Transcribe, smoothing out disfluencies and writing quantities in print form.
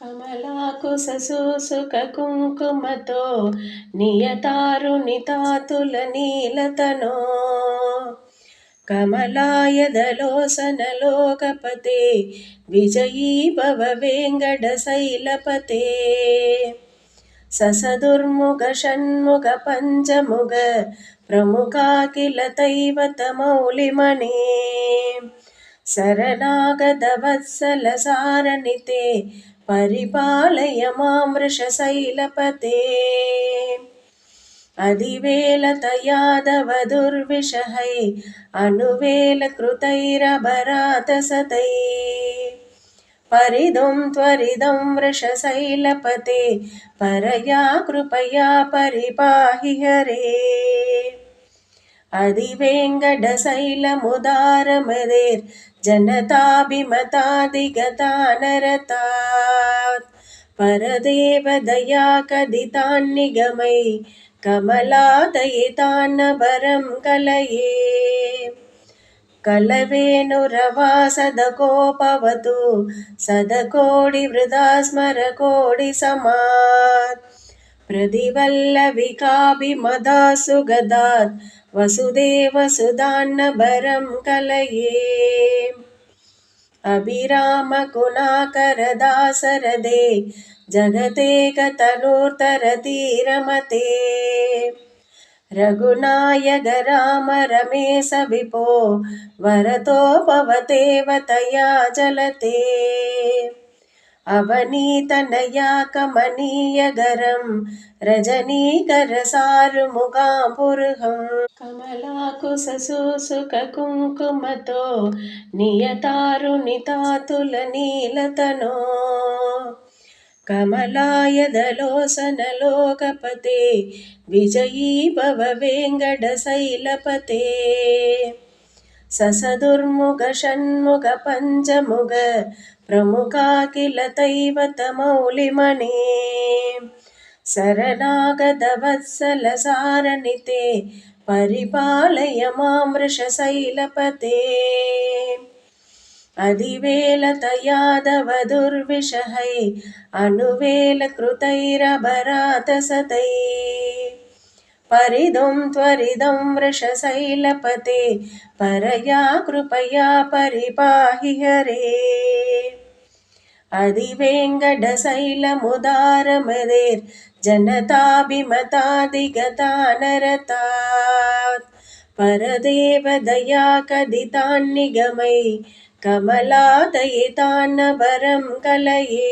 కమలాకుశూసుక కుంకుమతో నియతారుణితాతుల నీలతనో కమలాయదలోసనలోకపతే విజయీ భవ వేంగడ శైలపతే ససదుర్ముఖ షణ్ముఖ పంచముఖ ప్రముఖాఖిల దైవత మౌళిమణే శరణాగత వత్సల సారణితే పరిపాలయ మాం వృషశైలపతే అధివేళత యాదవ దుర్విషహై అనువేళ కృతైరభరాత సతై పరిదుం త్వరిదం వృషశైలపతే పరయా కృపయా పరిపాహి హరే అధివేంకటశైలముదారమదేర్ జనతాభిమతాదిగతానరతాత్ పరదేవదయా కదితాన్నిగమై కమలాదయితాన్నవరం కలయే కలవేణురవా సదకోపవతు సదకోడి వృధా స్మర కోడి సమాత్ ప్రతివల్లవికాభిమదాసు గదాత్ వసుదేవ సుదాన్నభరం కలయే అభిరామ కుణాకరదాసరదే జగతేక తనూర్తరతీరమతే రఘునాయక రామ రమేశ విపో వరతోపవతేవతయా చలతే అవనీతనయా కమనీయగరం రజనీకర సారుముగాంపురుహం కమలాకుశూసుక కుంకుమతో నియతారుణితాతుల నీలతనో కమలాయదలోసనలోకపతే విజయీ భవ వేంగడ శైలపతే ససదుర్ముఖ షణ్ముఖ పంచముఖ ప్రముఖాఖిల దైవత మౌళిమణే శరణాగత వత్సల సారణితే పరిపాలయ మాం వృషశైలపతే అధివేళత యాదవ దుర్విషహై అనువేళ కృతైరభరాత సతై పరిదుం త్వరిదం వృషశైలపతే పరయా కృపయా పరిపాహి హరే అధివేంకటశైలముదారమదేర్ జనతాభిమతాదిగతానరతాత్ పరదేవదయా కదితాన్నిగమై కమలాదయితాన్నవరం కలయే